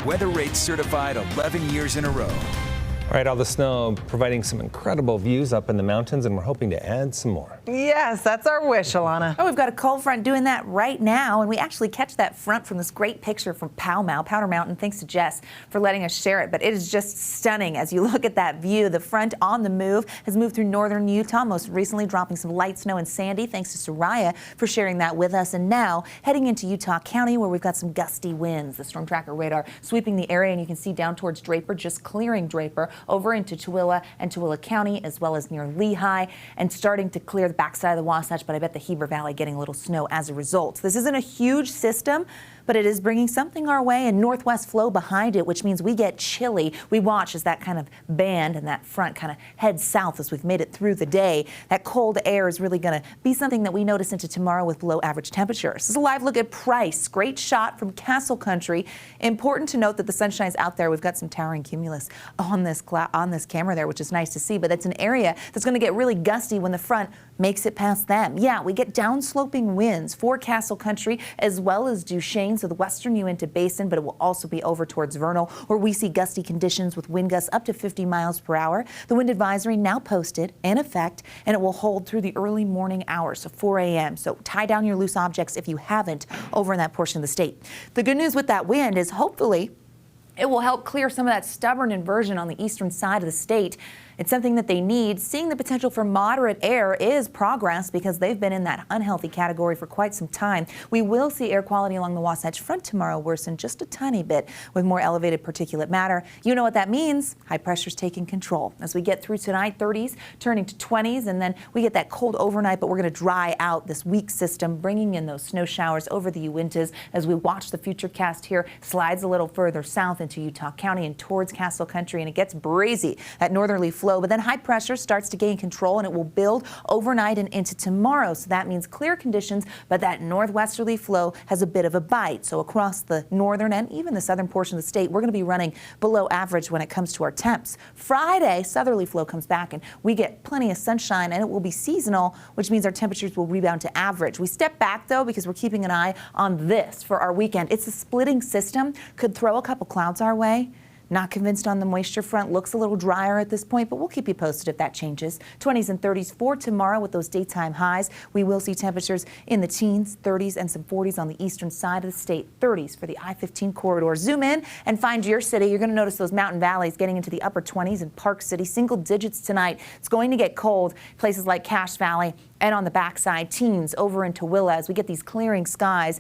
Weather Rates certified 11 years in a row. All right, all the snow providing some incredible views up in the mountains, and we're hoping to add some more. Yes, that's our wish, Alana. Oh, we've got a cold front doing that right now, and we actually catch that front from this great picture from Powder Mountain. Thanks to Jess for letting us share it, but it is just stunning as you look at that view. The front on the move has moved through northern Utah, most recently dropping some light snow and Sandy. Thanks to Soraya for sharing that with us, and now heading into Utah County where we've got some gusty winds. The storm tracker radar sweeping the area, and you can see down towards Draper, just clearing Draper over into Tooele and Tooele County, as well as near Lehigh, and starting to clear the backside of the Wasatch, but I bet the Heber Valley getting a little snow as a result. This isn't a huge system, but it is bringing something our way, and northwest flow behind it, which means we get chilly. We watch as that kind of band and that front kind of heads south as we've made it through the day. That cold air is really going to be something that we notice into tomorrow with below average temperatures. This is a live look at Price. Great shot from Castle Country. Important to note that the sunshine's out there. We've got some towering cumulus on this camera there, which is nice to see, but it's an area that's going to get really gusty when the front makes it past them. Yeah, we get downsloping winds for Castle Country as well as Duchesne, so the western Uinta Basin, but it will also be over towards Vernal, where we see gusty conditions with wind gusts up to 50 miles per hour. The wind advisory now posted in effect, and it will hold through the early morning hours, so 4 a.m. So tie down your loose objects if you haven't over in that portion of the state. The good news with that wind is hopefully it will help clear some of that stubborn inversion on the eastern side of the state. It's something that they need. Seeing the potential for moderate air is progress because they've been in that unhealthy category for quite some time. We will see air quality along the Wasatch Front tomorrow worsen just a tiny bit with more elevated particulate matter. You know what that means. High pressure's taking control. As we get through tonight, 30s turning to 20s, and then we get that cold overnight, but we're going to dry out this weak system, bringing in those snow showers over the Uintas as we watch the future cast here slides a little further south into Utah County and towards Castle Country, and it gets breezy. That northerly flow, but then high pressure starts to gain control, and it will build overnight and into tomorrow. So that means clear conditions, but that northwesterly flow has a bit of a bite. So across the northern and even the southern portion of the state, we're going to be running below average when it comes to our temps. Friday, southerly flow comes back, and we get plenty of sunshine, and it will be seasonal, which means our temperatures will rebound to average. We step back, though, because we're keeping an eye on this for our weekend. It's a splitting system. Could throw a couple clouds our way. Not convinced on the moisture front. Looks a little drier at this point, but we'll keep you posted if that changes. 20s and 30s for tomorrow with those daytime highs. We will see temperatures in the teens, 30s, and some 40s on the eastern side of the state. 30s for the I-15 corridor. Zoom in and find your city. You're going to notice those mountain valleys getting into the upper 20s in Park City. Single digits tonight. It's going to get cold. Places like Cache Valley and on the backside, teens over in Tooele as we get these clearing skies.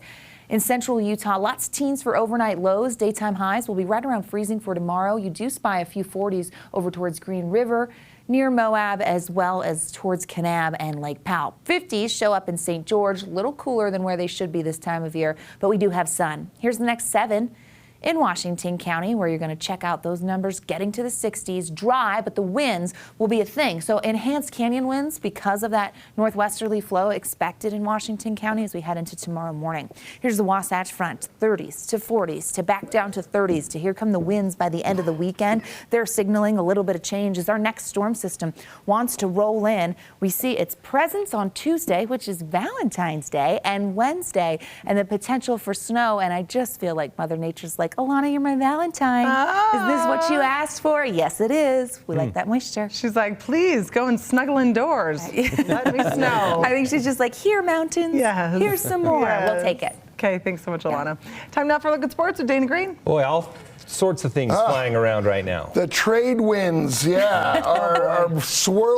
In central Utah, lots of teens for overnight lows. Daytime highs will be right around freezing for tomorrow. You do spy a few 40s over towards Green River, near Moab, as well as towards Kanab and Lake Powell. 50s show up in St. George, a little cooler than where they should be this time of year, but we do have sun. Here's the next 7. In Washington County, where you're going to check out those numbers getting to the 60s, dry, but the winds will be a thing. So enhanced canyon winds because of that northwesterly flow expected in Washington County as we head into tomorrow morning. Here's the Wasatch Front, 30s to 40s to back down to 30s to here come the winds by the end of the weekend. They're signaling a little bit of change as our next storm system wants to roll in. We see its presence on Tuesday, which is Valentine's Day, and Wednesday, and the potential for snow. And I just feel like Mother Nature's like, Alana, you're my Valentine. Is this what you asked for? Yes, it is. We like that moisture. She's like, please go and snuggle indoors. Let me snow. I think she's just like, here, mountains. Yes. Here's some more. Yes. We'll take it. Okay, thanks so much, Alana. Time now for a look at sports with Dana Green. Boy, all sorts of things flying around right now. The trade winds, yeah, are swirling.